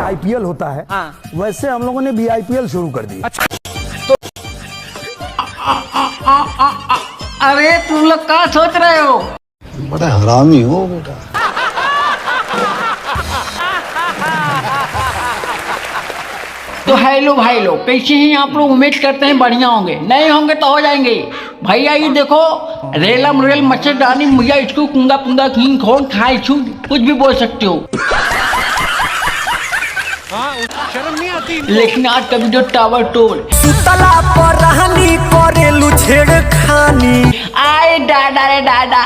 IPL होता है, हाँ। वैसे हम लोगों ने बीआईपीएल शुरू कर दी। अच्छा तो अरे तुम लोग क्या सोच रहे हो? बड़ा हरामी हो बेटा। तो हेलो भाई लोग, कैसे हैं आप लोग? उम्मीद करते हैं बढ़िया होंगे, नहीं होंगे तो हो जाएंगे। भैया ये देखो, रेलम रेल मच्छरदानी मुझे इसको कुंगा पुंगा खीन खोन खाई छू, कुछ भी बोल सकते हो। शर्म नहीं आती। लेकिन आज का वीडियो टावर टोल सुतला पर रहनी करेलू छेड़खानी। आए दादा रे दादा,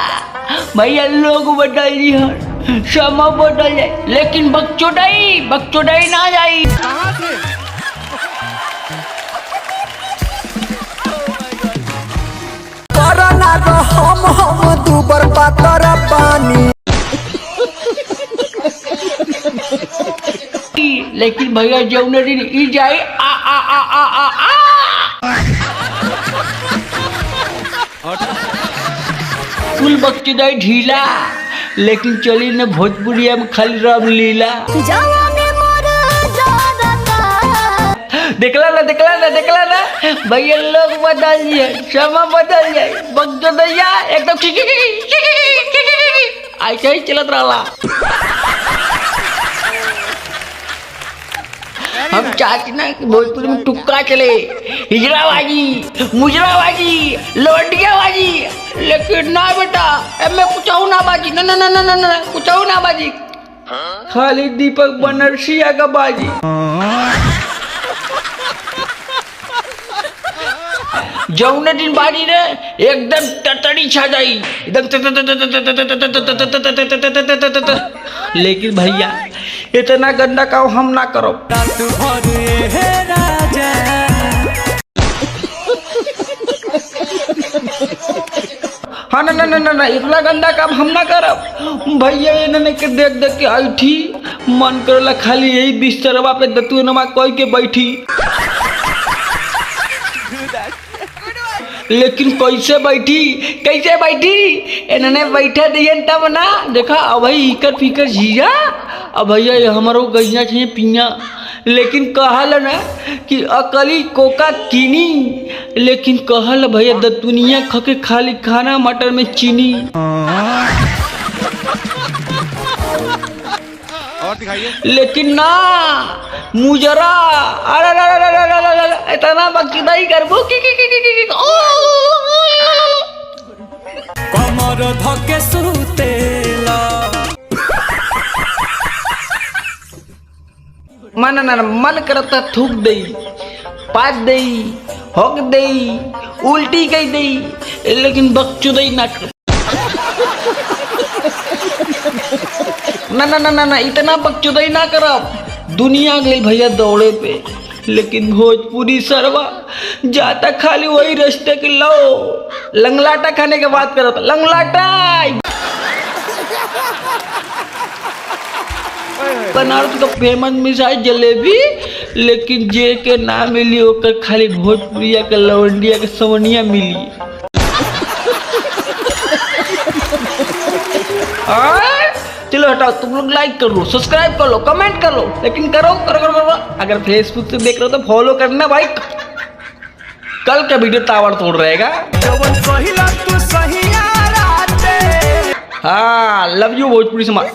भैया लोग बदल जी हर समय बदल जाए, लेकिन बकचोदाई ना जाई। कहाँ थे? करना तो हम दूबर पातर पानी। लेकिन भैया जौने दिन ई जाए आ आ आ आ आ आ फुल बकचोदाई ढीला, लेकिन चली न भोजपुरिया में खाली राम लीला। देखला ना भैया लोग बदल जाए, समय बदल जाए, बकचोदैया एकदम ऐसे ही चलत रहा। हम चाहते ना कि भोजपुर में टुक्का चले, हिजराबाजी, मुजराबाजी, लौंडियाबाजी, लेकिन ना बेटा, मैं कुछ ना बाजी, ना कुछ ना बाजी, खाली दीपक बनरसिया का बाजी। जौने दिन बाजी ने एकदम टटड़ी छा जाई, एकदम। लेकिन भैया इतना गंदा काम हम ना करो। हाँ ना इतना गंदा काम हम ना करब भैया। इन्होंने के देख के आई थी, मन करला खाली यही बिस्तरवा पे दतुए नमा कोई के बैठी। लेकिन कैसे बैठी इन्होंने बैठे दिए तब ना देखा। अब भाई इकर पीकर झीझा, अब भैया ये हमारो गैया चाहिए पिया। लेकिन कहल ना कि अकली कोका कीनी, लेकिन कहल भैया दतुनिया खके खाली खाना मटर में चीनी। और दिखाइए। लेकिन ना मुजरा, अरे इतना बकचोदाई करबो की कमर धके सुतेला। मन करता थूक दई, पाद दई, होक दई, उल्टी कई दई, लेकिन बकचोदाई ना कर। ना इतना बकचोदाई ना करब। दुनिया गई भैया दौड़े पे, लेकिन भोजपुरी सरवा जाता खाली वही रास्ते के लो लंगलाटा खाने के बात करो तो लंगलाटा। बनारस का फेमस मिठाई जलेबी, लेकिन जे के ना मिली ओकर खाली भोजपुरिया के लवंडिया के सवनिया मिली। चलो हटाओ, तुम लोग लाइक कर लो, सब्सक्राइब कर लो, कमेंट कर लो, लेकिन करो। अगर फेसबुक से देख रहे हो तो फॉलो करना भाई। कल का वीडियो तावर तोड़ रहेगा। हाँ, लव यू भोजपुरी समाज।